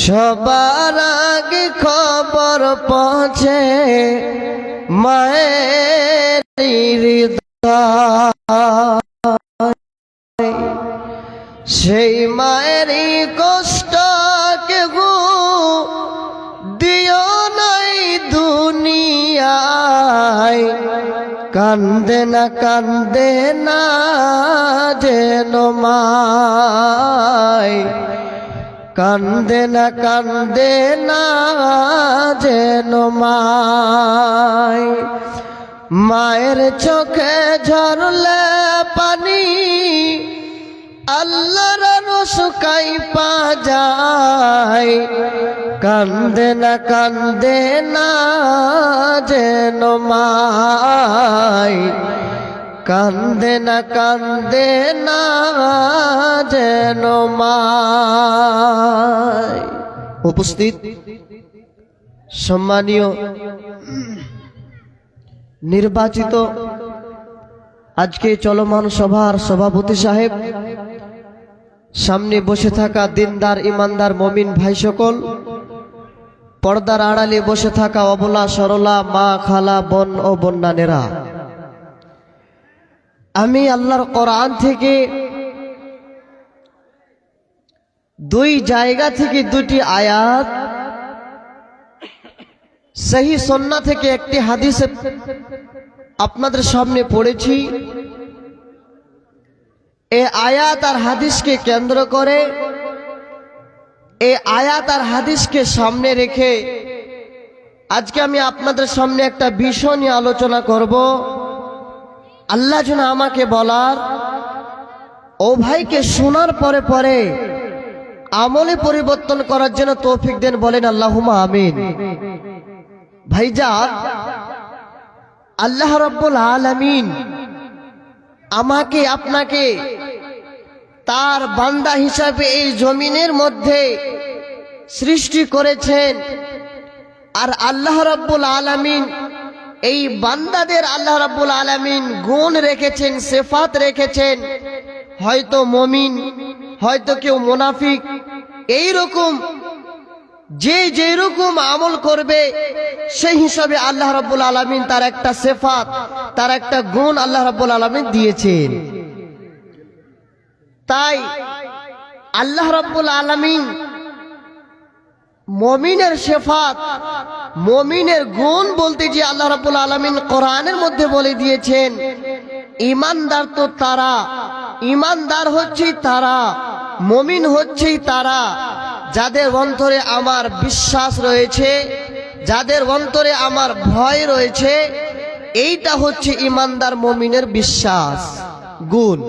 সবার আগে খবর পৌঁছে মায়ের হৃদয়, সেই মায়েরই কষ্ট কেহ দিও নাই দুনিয়ায়। কান্দে না যেন মায়, কান্দে না যেন মায়। মায়ের চোখে ঝরলে পানি আল্লাহর শুকাই পা যায়। কান্দে না যেন মায়, কান্দে না যেন মায়। উপস্থিত সম্মানীয় নির্বাচিত আজকে চলমান সভার সভাপতি সাহেব, সামনে বসে থাকা দিনদার ইমানদার মমিন ভাই সকল, পর্দার আড়ালে বসে থাকা অবলা সরলা মা খালা বোন ও বন্যানেরা, আমি আল্লাহর কোরআন থেকে দুই জায়গা থেকে দুটি আয়াত, সহি সুন্নাহ থেকে একটি হাদিস আপনাদের সামনে পড়েছি। এই আয়াত আর হাদিসকে কেন্দ্র করে, এই আয়াত আর হাদিসকে সামনে রেখে আজকে আমি আপনাদের সামনে একটা বিষয় নিয়ে আলোচনা করব। আল্লাহ যেন আমাকে বলার ও ভাইকে শোনার পরে পরে আমলে পরিবর্তন করার জন্য তৌফিক দেন, বলেন আল্লাহুম্মা আমিন। ভাইজান, আল্লাহ রাব্বুল আলামিন আমাকে আপনাকে তার বান্দা হিসাবে এই জমিনের মধ্যে সৃষ্টি করেছেন। আর আল্লাহ রাব্বুল আলামিন এই বান্দাদের আল্লাহ রাব্বুল আলামিন গুণ রেখেছেন, সিফাত রেখেছেন। হয়তো মুমিন, হয়তো কেউ মুনাফিক, এই রকম যে যেরকম আমল করবে সেই হিসাবে আল্লাহ রাব্বুল আলামিন তার একটা সিফাত, তার একটা গুণ আল্লাহ রাব্বুল আলামিন দিয়েছেন। তাই আল্লাহ রাব্বুল আলামিন মুমিনের সিফাত, মুমিনের গুণ বলতে যে আল্লাহ রাব্বুল আলামিন কোরআনের মধ্যে বলে দিয়েছেন, ঈমানদার তো তারা, ঈমানদার হচ্ছে তারা, মুমিন হচ্ছে তারা যাদের অন্তরে আমার বিশ্বাস রয়েছে, যাদের অন্তরে আমার ভয় রয়েছে। এইটা হচ্ছে ঈমানদার মুমিনের বিশ্বাস, গুণ।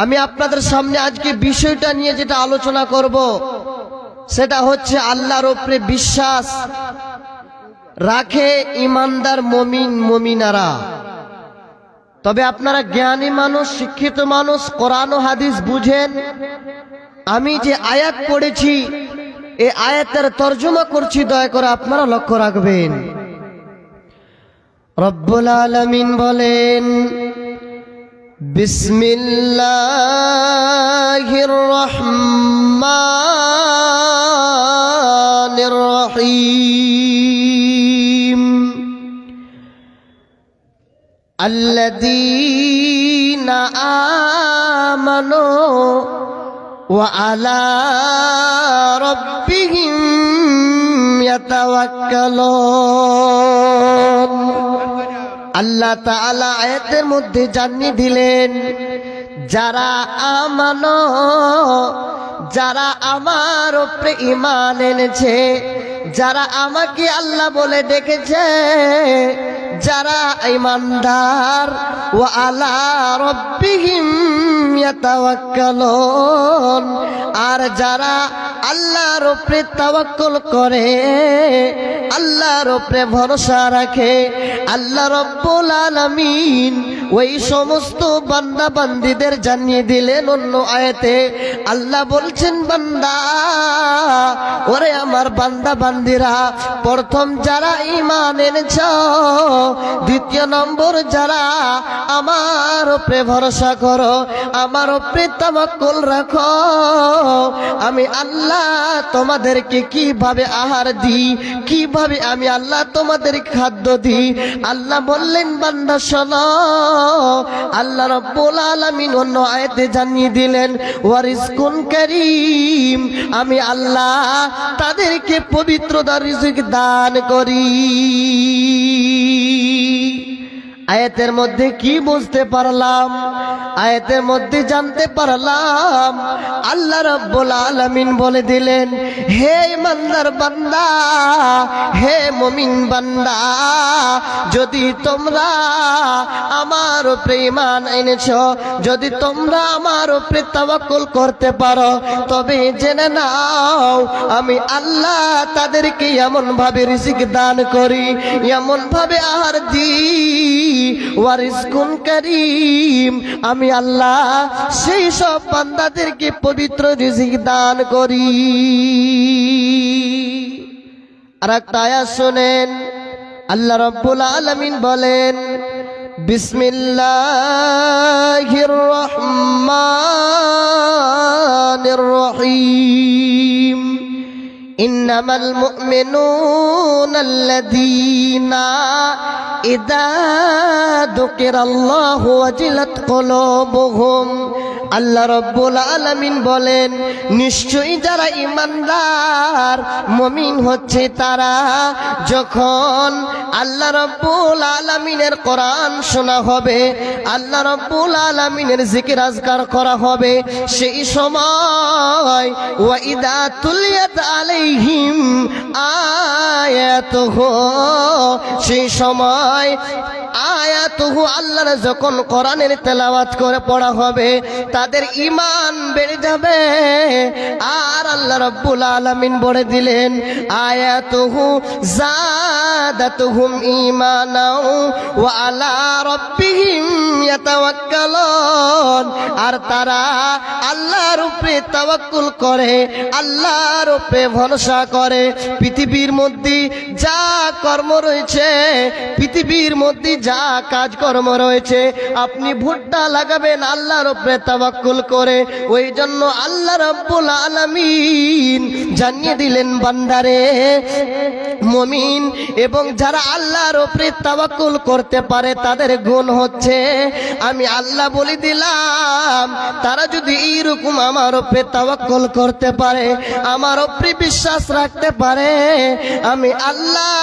আমি আপনাদের সামনে আজকে বিষয়টা নিয়ে যেটা আলোচনা করব সেটা হচ্ছে আল্লাহর উপরে বিশ্বাস রাখে ঈমানদার মুমিন মুমিনারা। তবে আপনারা জ্ঞানী মানুষ, শিক্ষিত মানুষ, কোরআন ও হাদিস বুঝেন। আমি যে আয়াত পড়েছি এই আয়াতের তরজমা করছি, দয়া করে আপনারা লক্ষ্য রাখবেন। রব্বুল আলামিন বলেন, বিসমিল্লাহির রহমানির রহিম, আল্লাযীনা আমানু ওয়া আলা রাব্বিহিম ইয়াতাওয়াক্কালুন। আল্লাহ তাআলা আয়াতের মধ্যে জানিয়ে দিলেন, যারা আমানো, যারা আমার উপরে ঈমান এনেছে, যারা আমাকে আল্লাহ বলে ডেকেছে, যারা ঈমানদার, ওয়া আলা রাব্বিহিম ইয়াতাওয়াক্কালুন, আর যারা আল্লাহর উপরে তাওয়াক্কুল করে, আল্লাহর উপরে ভরসা রাখে, আল্লাহ রাব্বুল আলামিন ওই সমস্ত বান্দা বান্দীদের জানিয়ে দিলেন অন্য আয়াতে। আল্লাহ বলছেন, বান্দা, ওরে আমার বান্দা বান্দীরা, প্রথম যারা ঈমান এনেছ, দ্বিতীয় নম্বর যারা আমার উপরে ভরসা করো, আমার উপরে তাওয়াক্কুল রাখো, আমি আল্লাহ তোমাদেরকে কিভাবে আহার দিই, কিভাবে আমি আল্লাহ তোমাদের খাদ্য দিই। আল্লাহ বললেন, বান্দা শোনো, আল্লাহ রাব্বুল আলামিন অন্য আয়াতে জানিয়ে দিলেন, ওয়ারিজকুন কারীম, আমি আল্লাহ তাদেরকে পবিত্রতার রিজিক দান করি। আয়াতের মধ্যে কি বুঝতে পারলাম? আয়াতের মধ্যে জানতে পারলাম আল্লাহ রাব্বুল আলামিন বলে দিলেন, হে ইমানদার বান্দা, হে মুমিন বান্দা, যদি তোমরা আমার উপরে ঈমান এনেছো, যদি তোমরা আমার উপরে তাওয়াক্কুল করতে পারো, তবে জেনে নাও আমি আল্লাহ তাদেরকে এমন ভাবে রিজিক দান করি, এমন ভাবে আহার দিই, ওয়ারিজকুন কারীম, আমি আল্লাহ সেই সব বান্দাদেরকে পবিত্র রিজিক দান করি। আর একটা আয়াত শুনেন, আল্লাহ রাব্বুল আলামিন বলেন, বিসমিল্লাহির রহমানির রহিম, ইন্নামাল মুমিনুনাল্লাযীনা ইযা যুকিরাল্লাহু ওয়াজিলাত কুলুবুহুম। আল্লাহ রাব্বুল আলামিন বলেন, নিশ্চয়ই যারা ঈমানদার মুমিন হচ্ছে তারা, যখন আল্লাহ রাব্বুল আলামিনের কোরআন শোনা হবে, আল্লাহ রাব্বুল আলামিনের জিকির আজকার করা হবে, সেই সময় ওয়া ইযা তুলিয়াত আলাইহিম আয়াতুহু, সেই সময় আয়াতুহু, আল্লাহর যখন কোরআনের তেলাওয়াত করে পড়া হবে, তাদের ঈমান বেড়ে যাবে। আর আল্লাহ রাব্বুল আলামিন বলে দিলেন, আয়াতুহু যাদাতুহুম ঈমানাও ওয়া আলা রাব্বিহিম ইয়াতাওয়াক্কালুন, আর তারা আল্লাহর উপরে তাওয়াক্কুল করে, আল্লাহর উপরে ভরসা করে। পৃথিবীর মধ্যে যা কর্ম রয়েছে, পৃথিবীর মধ্যে যা কাজকর্ম রয়েছে, আপনি ভুট্টা লাগাবেন আল্লাহর উপরে তাওয়াক্কুল করে। ওই জন্য আল্লাহ রাব্বুল আলামিন জানিয়ে দিলেন, বান্দারে মুমিন এবং যারা আল্লাহর উপরে তাওয়াক্কুল করতে পারে তাদের গুণ হচ্ছে, আমি আল্লাহ বলে দিলাম, তারা যদি এইরকম আমার উপরে তাওয়াক্কুল করতে পারে, আমার উপরে বিশ্বাস রাখতে পারে, আমি আল্লাহ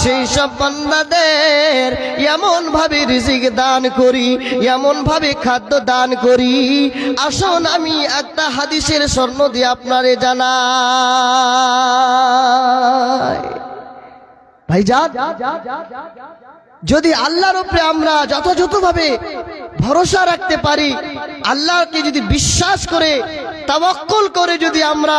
সেই সব বান্দাদের এমন ভাবে রিজিক দান করি, এমন ভাবে খাদ্য দান করি। আসুন আমি একটা হাদিসের স্বর্ণ দিয়ে আপনারে জানাই। ভাইজান, যদি আল্লাহর উপরে আমরা যথাযথভাবে ভরসা রাখতে পারি, আল্লাহকে যদি বিশ্বাস করে তাওয়াক্কুল করে যদি আমরা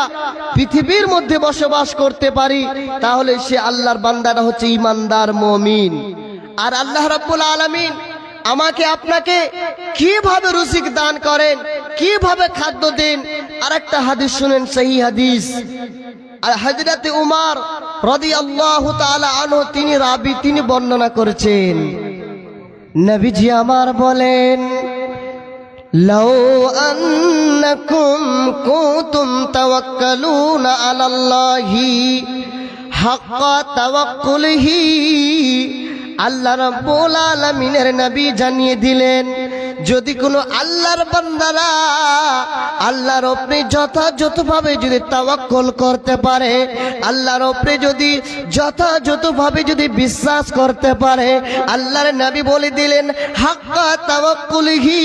পৃথিবীর মধ্যে বসবাস করতে পারি, তাহলে সে আল্লাহর বান্দাটা হচ্ছে ঈমানদার মুমিন। আর আল্লাহ রাব্বুল আলামিন আমাকে আপনাকে কিভাবে রিজিক দান করেন, কিভাবে খাদ্য দেন, আরেকটা হাদিস শুনেন, সহিহ হাদিস। আর হযরত উমর রাদিয়াল্লাহু তাআলা আনহু তিনি রাবি, তিনি বর্ণনা করেছেন, নবীজি আমার বলেন, লাউ আন্নাকুম কুনতুম তাওয়াক্কালুনা আলাল্লাহি হাক্কা তাওয়াক্কুলিহি। আল্লাহ রাব্বুল আলামিনের নবী জানিয়ে দিলেন, যদি কোনো আল্লাহর বান্দারা আল্লাহর উপরে যথাযথভাবে যদি তাওয়াক্কুল করতে পারে, আল্লাহর উপরে যদি যথাযথভাবে যদি বিশ্বাস করতে পারে, আল্লাহর নবী বলে দিলেন, হাক্কা তাওয়াক্কুলিহি,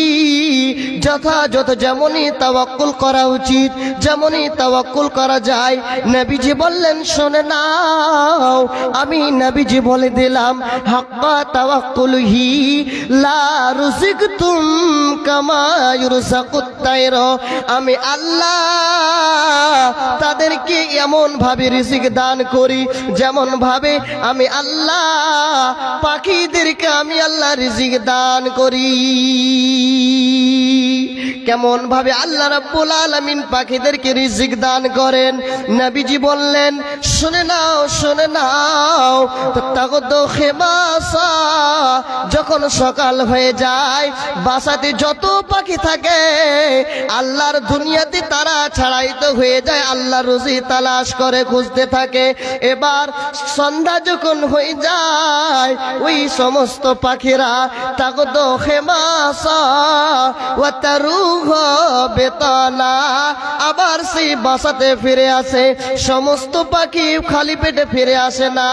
যথাযথ যেমনই তাওয়াক্কুল করা উচিত, যেমনই তাওয়াক্কুল করা যায়। নবীজি বললেন, শুনে নাও, আমি নবীজি বলে দিলাম, হাক্কা তাওয়াক্কুলহি লা রুজিকতুম কামা ইরসাকুত তায়র। আমি আল্লাহ তাদেরকে এমন ভাবে রিজিক দান করি যেমন ভাবে আমি আল্লাহ পাখিদেরকে আমি আল্লাহ রিজিক দান করি। কেমন ভাবে আল্লাহ রাব্বুল আলামিন পাখিদেরকে রিজিক দান করেন? নবীজি বললেন, শুনে নাও, শুনে নাও। তাগদু খিমাসা, যখন সকাল হয়ে যায়, বাসাতে যত পাখি থাকে আল্লাহর দুনিয়াতে তারা ছাড়াইতে হয়ে যায়, আল্লাহর রুজি তালাশ করে খুঁজতে থাকে। এবার সন্ধ্যা যখন হয়ে যায়, ওই সমস্ত পাখিরা তাগদু খিমাসা ওয়া তারুহ বেতানা, আবার সেই বাসাতে ফিরে আসে। সমস্ত পাখি খালি পেটে ফিরে আসে না,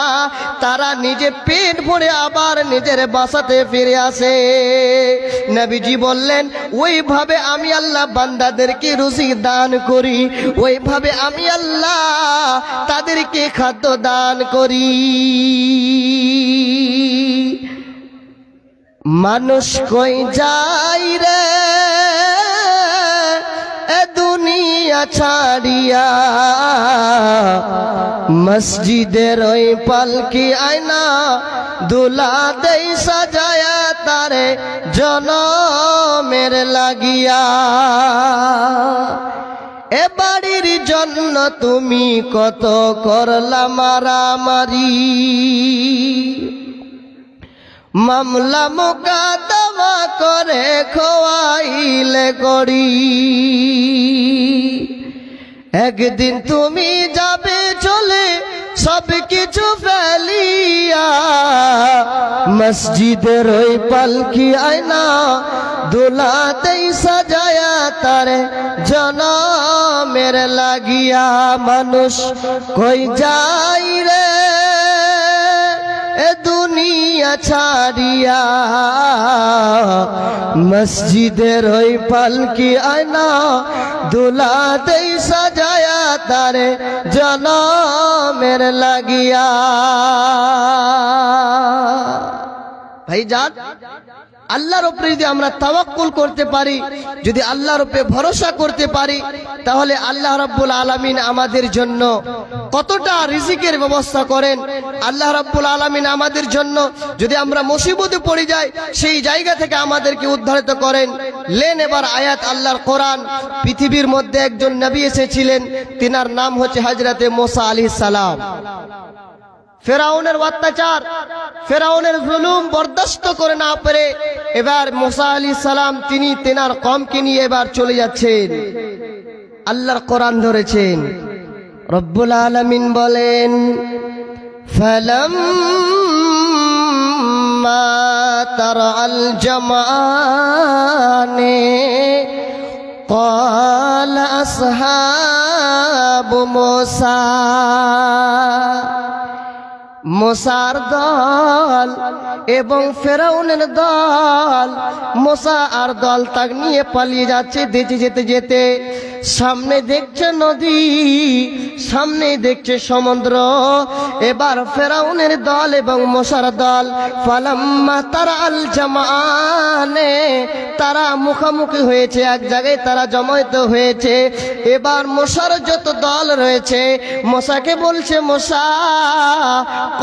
তারা নিজে পেট ভরে আবার নিজের বাসাতে ফিরে আসে। নবীজি বললেন, ওইভাবে আমি আল্লাহ বান্দাদেরকে রুজি দান করি, ওইভাবে আমি আল্লাহ তাদেরকে খাদ্য দান করি। মানুষ কই যাই রে এ দুনিয়া ছাড়িয়া, মসজিদের ওই পালকি আয়না দুলা দেই সাজায়া তারে জনমের লাগিয়া। এ বাড়ির জন্য তুমি কত করলা মারামারি, মামলা মোকদ্দমা করে খোয়াইলে করি। একদিন তুমি যাবে চলে সব কিছু ফেলিয়া, মসজিদের ওই পালকি আয়না দুলাতেই সাজায়া তারে জনমের লাগিয়া। মানুষ কই যাই রে এ দুনিয়া ছাড়িয়া, মসজিদের ওই পালকি আয়না দুলাতেই সাজায়া তারে জনমের লাগিয়া। ভাইজান, আল্লাহর উপরে যদি আমরা তাওয়াক্কুল করতে পারি, যদি আল্লাহর উপরে ভরসা করতে পারি, তাহলে আল্লাহ রাব্বুল আলামিন আমাদের জন্য কতটা রিজিকের ব্যবস্থা করেন। আল্লাহ রাব্বুল আলামিন আমাদের জন্য যদি আমরা মুসিবতে পড়ে যাই, সেই জায়গা থেকে আমাদেরকে উদ্ধারিত করেন। লেন এবার আয়াত আল্লাহর কোরআন। পৃথিবীর মধ্যে একজন নবী এসেছিলেন, তিনার নাম হচ্ছে হযরতে মুসা আলাইহিস সালাম। ফেরাউনের অত্যাচার, ফেরাউনের জুলুম বরদাস্ত করে না পেরে এবার মুসা আলাইহিস সালাম তিনি তেনার কওমকে নিয়ে এবার চলে যাচ্ছেন, আল্লাহর কোরআন ধরেছেন। রব্বুল আলামিন বলেন, ফালাম্মা তারাল জামানে قال أصحاب موسى, মুসার দল এবং ফেরাউনের দল, মুসা আর দল তাক নিয়ে পালিয়ে যাচ্ছে। যেতে যেতে সামনে দেখছে নদী, সামনে দেখছে সমুদ্র। এবার ফেরাউনের দল এবং মুসার দল ফালাম্মা তারাল জামানে, তারা মুখোমুখি হয়েছে, এক জায়গায় তারা জমায়েত হয়েছে। এবার মুসার যত দল রয়েছে, মুসাকে বলছে, মুসা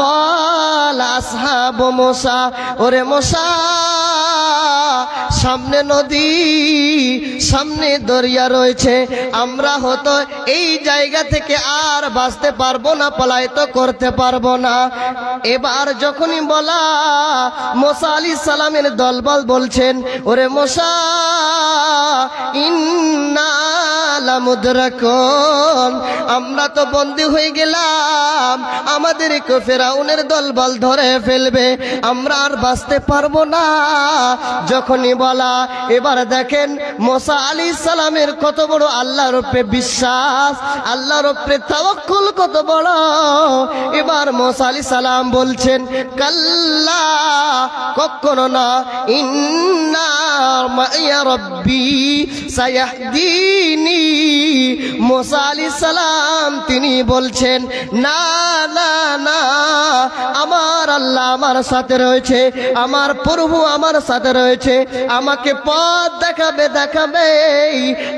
قال أصحاب موسى, ওরে মুসা, সামনে নদী, সামনে দরিয়া রয়েছে, আমরা হয়তো এই জায়গা থেকে আর বাঁচতে পারবো না, পলায়িত করতে পারবো না। এবার যখনই বলা, মুসা আলাইহিস সালামের দলবল বলছেন, ওরে মুসা, ইন্না লামুদরাকুন, আমরা তো বন্দী হয়ে গেলাম, সালাম আমাদেরকে ফেরাউনের দলবল ধরে ফেলবে, আমরা আর বাঁচতে পারবো না। যখনই বলা, এবার দেখেন মুসা আলাইহিস সালামের কত বড় আল্লাহর উপরে বিশ্বাস, আল্লাহর উপরে তাওয়াক্কুল কত বড়। এবার মুসা আলাইহিস সালাম বলছেন, কাল্লা, কখনো না, ইন্না মাইয়া রব্বি সায়াহদিনি। মুসা আলাইহিস সালাম তিনি বলছেন, না না না, আমার আল্লাহ আমার সাথে রয়েছে, আমার প্রভু আমার সাথে রয়েছে, আমাকে পথ দেখাবে,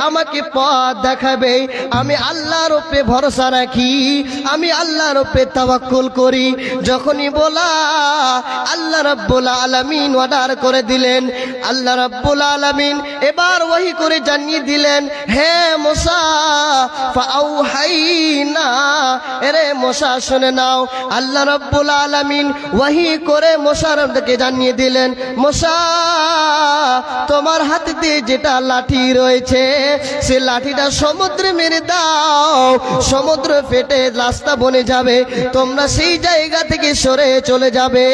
আমাকে পথ দেখাবে। আমি আল্লাহর উপরে ভরসা রাখি, আমি আল্লাহর উপরে তাওয়াক্কুল করি। যখনই বলা, আল্লাহ রাব্বুল আলামিন অর্ডার করে দিলেন। আল্লাহ রাব্বুল আলামিন এবার ওহী করে জানিয়ে দিলেন, হে মুসা, ফাআউহাইনা, এরে মুসা শুনে নাও। আল্লাহ রাব্বুল আলামিন ওহী করে মুসার দিকে জানিয়ে দিলেন, মুসা, তোমার হাতে দিয়ে যেটা লাঠি রয়েছে, সে লাঠিটা সমুদ্রে মেরে দাও, সমুদ্র ফেটে রাস্তা বনে যাবে, তোমরা সেই জায়গা থেকে সরে চলে যাবে,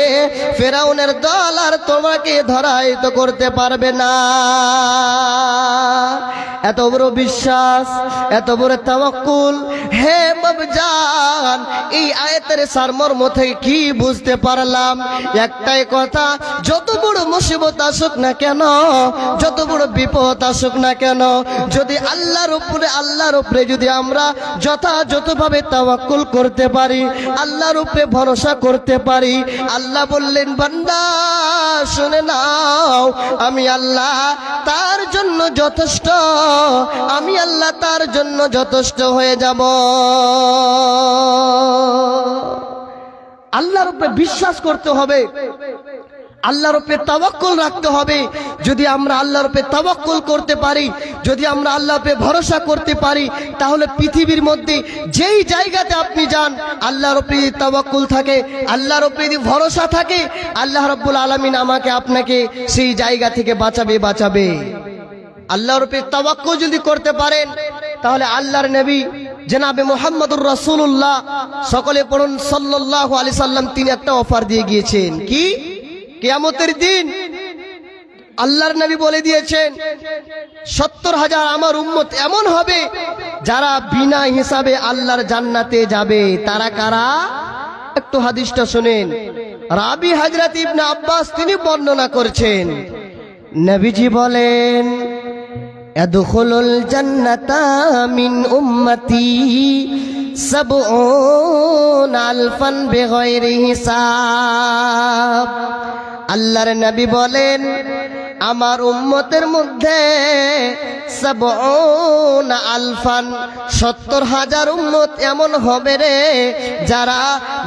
ফেরাউনের দল আর তোমাকে ধরায়িত করতে পারবে না। এত বড় বিশ্বাস, এত বড় তাওয়াক্কুল। হে বাবজান, এই আয়াতের সারমর্ম থেকে কি বুঝতে পারলাম? একটাই কথা, যত বড় মুসিবত আসুক না কেন, যত বড় বিপদ আসুক না কেন, যদি আল্লাহর উপরে যদি আমরা যথাযথভাবে তাওয়াক্কুল করতে পারি, আল্লাহর উপরে ভরসা করতে পারি, আল্লাহ বললেন, বান্দা শুনে নাও, আমি আল্লাহ তার জন্য যথেষ্ট, আমি আল্লাহ তার জন্য যথেষ্ট হয়ে যাব। আল্লাহর উপরে বিশ্বাস করতে হবে, আল্লাহর উপরে তাওয়াক্কুল রাখতে হবে। যদি আমরা আল্লাহর উপরে তাওয়াক্কুল করতে পারি, যদি আমরা আল্লাহর উপরে ভরসা করতে পারি, তাহলে পৃথিবীর মধ্যে যেই জায়গাতে আপনি যান, আল্লাহর উপরে তাওয়াক্কুল থাকে, আল্লাহর উপরে যদি ভরসা থাকে, আল্লাহ রাব্বুল আলামিন আমাকে আপনাকে সেই জায়গা থেকে বাঁচাবে। আল্লাহর উপরে তাওয়াক্কুল যদি করতে পারেন, তাহলে আল্লাহর নবী জনাবে মুহাম্মদুর রাসূলুল্লাহ, সকলে পড়ুন সাল্লাল্লাহু আলাইহি সাল্লাম, তিনি একটা অফার দিয়ে গিয়েছেন। কি? কিয়ামতের দিন আল্লাহর নবী বলে দিয়েছেন, 70,000 আমার উম্মত এমন হবে যারা বিনা হিসাবে আল্লাহর জান্নাতে যাবে। তারা কারা? একটু হাদিসটা শুনেন। রাবি হযরত ইবনে আব্বাস তিনি বর্ণনা করছেন, নবীজি বলেন, ইয়াদখুলুল জান্নাতা মিন উম্মতি 70 আলফান বিগাইরি হিসাব। আল্লাহর নবী বলেন, আমার উম্মতের মধ্যে 70 আলফান 70,000 উম্মত এমন হবে রে, যারা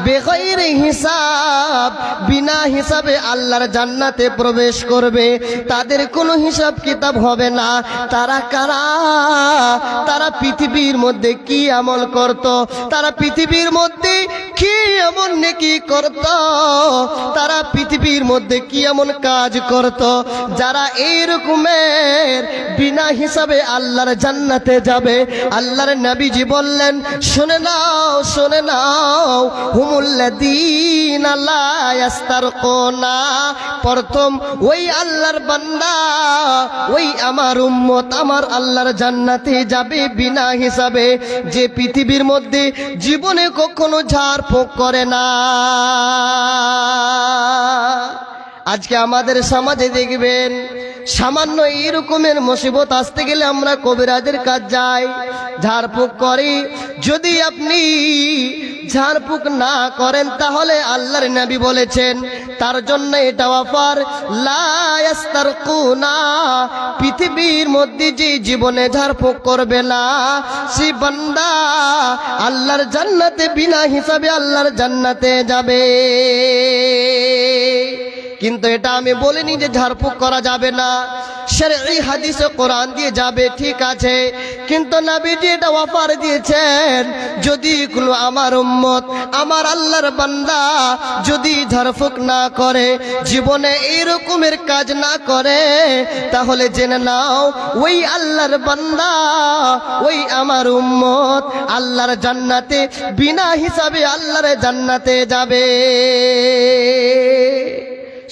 বেগাইরে হিসাব, বিনা হিসাবে আল্লাহর জান্নাতে প্রবেশ করবে, তাদের কোনো হিসাব কিতাব হবে না। তারা কারা? তারা পৃথিবীর মধ্যে কি আমল করত, তারা পৃথিবীর মধ্যে কি এমন নেকি করত, তারা পৃথিবীর মধ্যে কি এমন কাজ করত, যারা এই রকমের বিনা হিসাবে আল্লাহর জান্নাতে যাবে। আল্লাহর নবীজি বললেন, শুনে নাও, শুনে নাও, হুমুল্লাযীনা লা ইয়াস্তারকুনা, প্রথম ওই আল্লাহর বান্দা, ওই আমার উম্মত, আমার আল্লাহর জান্নাতে যাবে বিনা হিসাবে, যে পৃথিবীর মধ্যে জীবনে কখনো ঝাড়ফুঁক করে না। আজকে আমাদের সমাজে দেখবেন, সামান্য এইরকমের মুসিবত আসতে গেলে আমরা কবিরাজের কাজ যাই, ঝাড়ফুঁক করি। যদি আপনি ঝাড়ফুঁক না করেন, তাহলে আল্লাহর নবী বলেছেন, তার জন্য এটা অফার, লা ইয়াস্তারকুনা, পৃথিবীর মধ্যে যে জীবনে ঝাড়ফুঁক করবে না, সে বান্দা আল্লাহর জান্নাতে বিনা হিসাবে আল্লাহর জান্নাতে যাবে। কিন্তু এটা আমি বলিনি যে ঝাড়ফুঁক করা যাবে না। শরঈ হাদিসে কোরআন দিয়ে যাবে, ঠিক আছে, কিন্তু নবীজি এটা অফার দিয়েছেন, যদি কোনো আমার উম্মত, আমার আল্লাহর বান্দা যদি ঝাড়ফুঁক না করে, জীবনে এই রকমের কাজ না করে, তাহলে জেনে নাও ওই আল্লাহর বান্দা, ওই আমার উম্মত আল্লাহর জান্নাতে বিনা হিসাবে আল্লাহর জান্নাতে যাবে।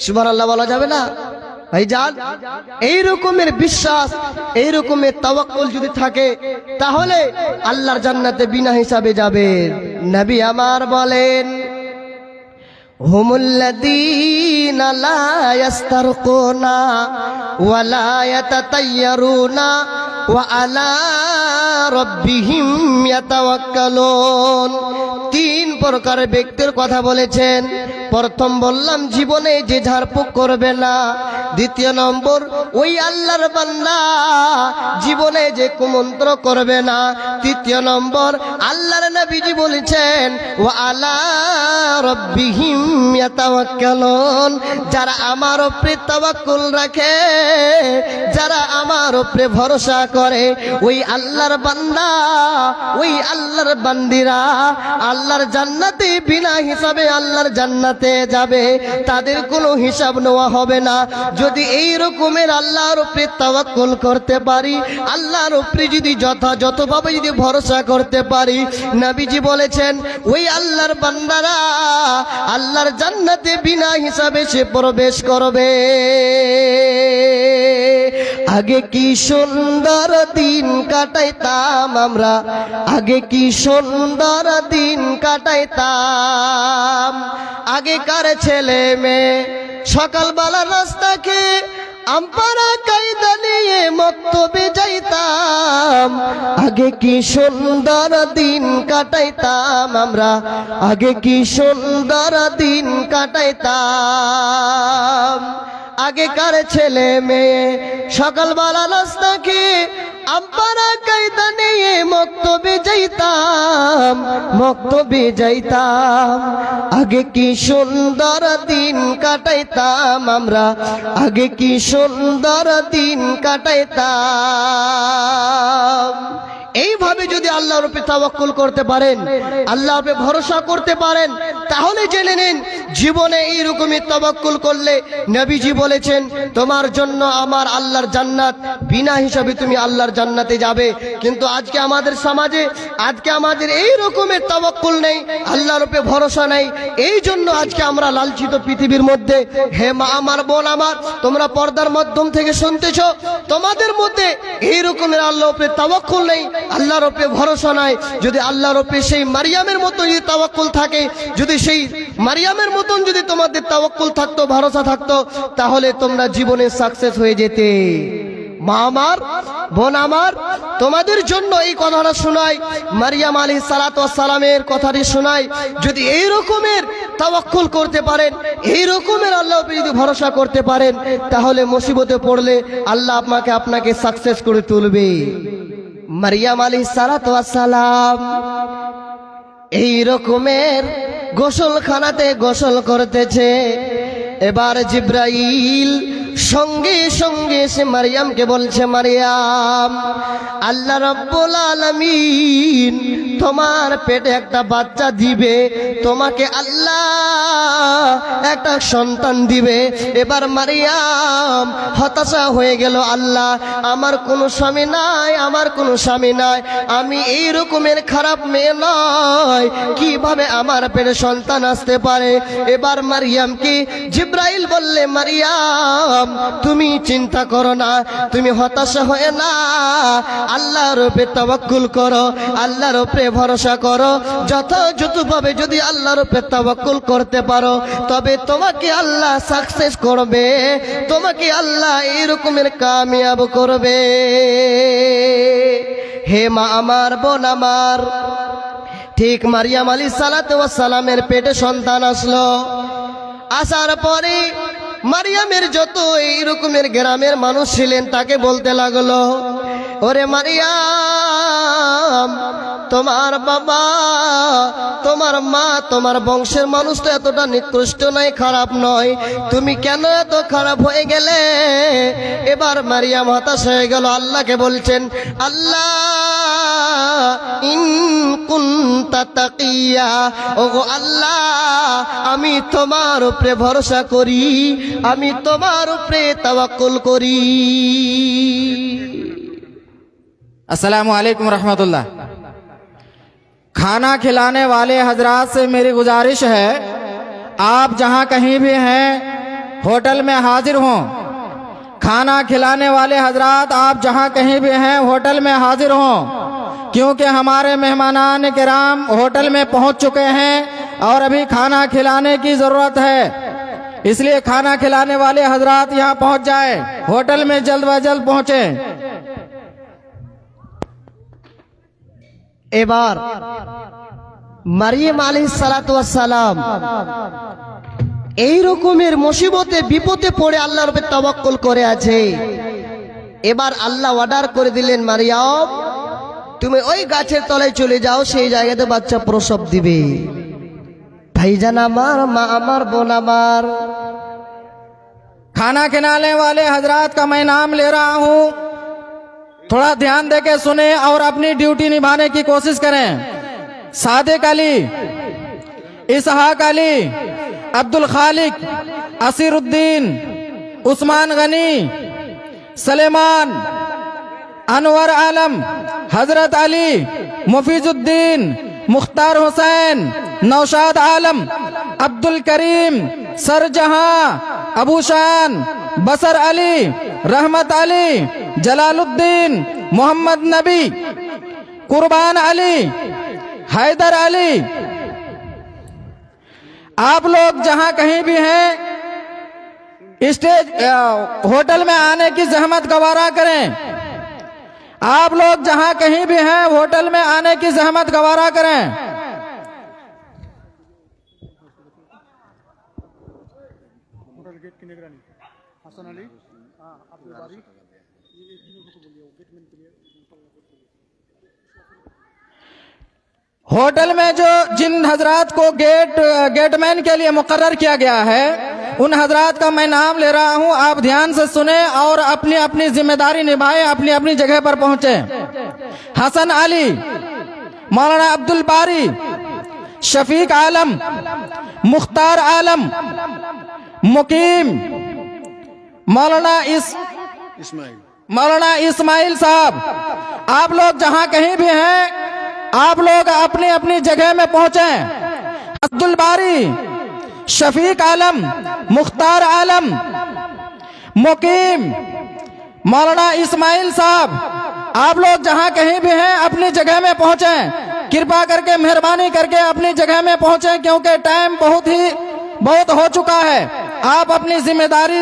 সুবহানাল্লাহ বলা যাবে না ভাইজান? এই রকমের বিশ্বাস, এই রকমের তাওয়াক্কুল যদি থাকে, তাহলে আল্লাহর জান্নাতে বিনা হিসাবে যাবে। নবী আমার বলেন, হুমুল্লাযীনা লা ইয়াস্তারকুনা ওয়া লা ইয়াতাতায়্যারুনা ওয়া আলা রাব্বিহিম ইয়াতাওয়াক্কালুন। তিন প্রকারের ব্যক্তির কথা বলেছেন। প্রথম বললাম জীবনে যে ঝাড়ফুঁক করবে না। দ্বিতীয় নম্বর ওই আল্লাহর বান্দা জীবনে যে কুমন্ত্র করবে না। তৃতীয় নম্বর আল্লাহর নবীজি বলেছেন ওয়া আলা রাব্বিহিম ইয়াতাওয়াক্কালুন, যারা আমার উপরে তাওয়াক্কুল রাখে, যারা আমার উপরে ভরসা করে, ওই আল্লাহর বান্দা, ওই আল্লাহর বান্দিরা আল্লাহর জান্নাতে বিনা হিসাবে আল্লাহর জান্নাতে যাবে, তাদের কোনো হিসাব নেওয়া হবে না। যদি এই রকমের আল্লাহর উপরে তাওয়াক্কুল করতে পারি, আল্লাহর উপরে যদি যথাযথভাবে যদি ভরসা করতে পারি, নবীজি বলেছেন ওই আল্লাহর বান্দারা আল্লাহর জান্নাতে বিনা হিসাবে সে প্রবেশ করবে। আগে কি সুন্দর দিন কাটাইতাম আমরা, আগে কি সুন্দর দিন কাটাইতাম। আগেকার ছেলে মেয়ে সকালবেলা নাস্তা খেয়ে আমপারা কায়দা নিয়ে মক্তবে যাইতাম। আগে কি সুন্দর দিন কাটাইতাম আমরা, আগে কি সুন্দর দিন কাটাইতাম। আগেকার ছেলে মেয়ে সকালবেলা নাস্তা খেয়ে আমপারা কায়দা নিয়ে মক্তবে যাইতাম, মক্তবে যাইতাম। আগে কি সুন্দর দিন কাটাইতাম আমরা, আগে কি সুন্দর দিন কাটাইতাম। এইভাবে যদি আল্লাহর উপরে তাওয়াক্কুল করতে পারেন, আল্লাহর উপরে ভরসা করতে পারেন, তাহলে জেনে নিন জীবনে এইরকমই তাওয়াক্কুল করলে নবীজি বলেছেন তোমার জন্য আমার আল্লাহর জান্নাত, বিনা হিসাবে তুমি আল্লাহর জান্নাতে যাবে। কিন্তু আজকে আমাদের সমাজে, আজকে আমাদের এই রকমের তাওয়াক্কুল নেই, আল্লাহর উপরে ভরসা নেই। এই জন্য আজকে আমরা লালচিত পৃথিবীর মধ্যে। হে মা আমার, বোন আমার, তোমরা পর্দার মাধ্যম থেকে শুনতেছ, তোমাদের মধ্যে এই রকমের আল্লাহর উপরে তাওয়াক্কুল নেই, আল্লাহর উপরে ভরসা নাই। যদি আল্লাহর উপরে সেই মারিয়ামের মতো যদি তাওয়াক্কুল থাকে, যদি সেই মারিয়ামের মতন যদি তোমাদের তাওয়াক্কুল থাকতো, ভরসা থাকতো, তাহলে তোমরা জীবনে সাকসেস হয়ে যেতে। মা আমার, বোন আমার, তোমাদের জন্য এই কথাটা শোনাই, মারিয়াম আলাইহিস সালাতু ওয়াস সালামের কথাটি শোনাই। যদি এই রকমের তাওয়াক্কুল করতে পারেন, এই রকমের আল্লাহর উপরে যদি ভরসা করতে পারেন, তাহলে মুসিবতে পড়লে আল্লাহ আপনাকে সাকসেস করে তুলবে। মারিয়াম আলাইহিস সালাতু ওয়াস সালাম এই রকমের গোসলখানাতে গোসল করতেছে। এবার জিব্রাইল সঙ্গে সঙ্গে সে মারিয়ামকে বলছে, মারিয়াম, আল্লাহ রাব্বুল আলামিন তোমার পেটে একটা বাচ্চা দিবে, তোমাকে আল্লাহ একটা সন্তান দিবে। এবার মারিয়াম হতাশা হয়ে গেল, আল্লাহ আমার কোনো স্বামী নাই, আমার কোনো স্বামী নাই, আমি এই রকমের খারাপ মেয়ে নয়, কিভাবে আমার পেটে সন্তান আসতে পারে। এবার মারিয়ামকে জিব্রাইল বললে, মারিয়াম তুমি চিন্তা করো না, তুমি হতাশা হয়ে না, আল্লাহর উপরে তাওয়াক্কুল করো, আল্লাহর উপরে ভরসা করো। যথাযথভাবে যদি আল্লাহর উপরে তাওয়াক্কুল করতে পারো, তবে তোমাকে আল্লাহ সাকসেস করবে, তোমাকে আল্লাহ এই রকমের কামিয়াব করবে। হে মা আমার, বোন আমার, ঠিক মারিয়াম আলাইহিস সালাতু ওয়াস সালামের পেটে সন্তান আসলো। আসার পরে মারিয়ামের যত এই রকমের গ্রামের মানুষ ছিলেন তাকে বলতে লাগলো, ওরে মারিয়াম, তোমার বাবা, তোমার মা, তোমার বংশের মানুষ তো এতটা নিকৃষ্ট নয়, খারাপ নয়, তুমি কেন এত খারাপ হয়ে গেলে? এবার মারিয়াম হতাশ হয়ে গেল, আল্লাহকে বলছেন, আল্লাহ ইন কুনতা তাকিয়া, ওগো আল্লাহ আমি তোমার উপরে ভরসা করি, আমি তোমার উপরে তাওয়াক্কুল করি। अस्सलामु अलैकुम रहमतुल्लाह। खाना खिलाने वाले हजरात से मेरी गुजारिश है, आप जहां कहीं भी हैं होटल में हाजिर हों। खाना खिलाने वाले हजरात आप जहां कहीं भी हैं होटल में हाजिर हों, क्योंकि हमारे मेहमानान किराम होटल में पहुंच चुके हैं और अभी खाना खिलाने की ज़रूरत है। इसलिए खाना खिलाने वाले हजरात यहां पहुंच जाएं, होटल में जल्द व जल्द पहुंचें। এবার মারিয়াম আলাইহিস সালাতু ওয়াস সালাম এই রকমের মুসিবতে বিপদে পড়ে আল্লাহর উপরে তাওয়াক্কুল করে আছে। এবার আল্লাহ অর্ডার করে দিলেন, মারিয়াম তুমি ওই গাছের তলায় চলে যাও, সেই জায়গাতে বাচ্চা প্রসব দিবে। ভাইজান আমার, মা আমার, বোন আমার, खाना खिलाने वाले हजरात का मैं नाम ले रहा हूं, थोड़ा ध्यान देके सुने और अपनी ड्यूटी निभाने की कोशिश करें। सादिक अली, इसहाक अली, अब्दुल खालिक, असीरुद्दीन, उस्मान गनी, सलेमान, अनवर आलम, हजरत अली, मुफीजुद्दीन, मुख्तार हुसैन, नौशाद आलम, अब्दुल करीम, सरजहां, अबू शान, बसर अली, रहमत अली, जलालुद्दीन, मोहम्मद नबी, कुर्बान अली, हैदर अली, आप लोग जहां कहीं भी हैं स्टेज होटल में आने की जहमत गवारा करें। आप लोग जहां कहीं भी हैं होटल में आने की जहमत गवारा करें। होटल में जो जिन हजरात को गेटमैन के लिए मुकर्रर किया गया है, उन हजरात का मैं नाम ले रहा हूं, आप ध्यान से सुने और अपनी अपनी जिम्मेदारी निभाएं, अपनी अपनी जगह पर पहुंचे। हसन अली, मौलाना अब्दुल बारी, शफीक आलम, मुख्तार आलम, मुकीम, मौलाना इस्माइल साहब, आप लोग जहां कहीं भी हैं आप लोग अपनी अपनी जगह में पहुंचे। अब्दुल बारी, शफीक आलम, मुख्तार आलम, मुकीम, मौलाना इस्माइल साहब, आप लोग जहां कहीं भी हैं अपनी जगह में पहुंचे। कृपा करके मेहरबानी करके अपनी जगह में पहुंचे, क्योंकि टाइम बहुत हो चुका है। आप अपनी जिम्मेदारी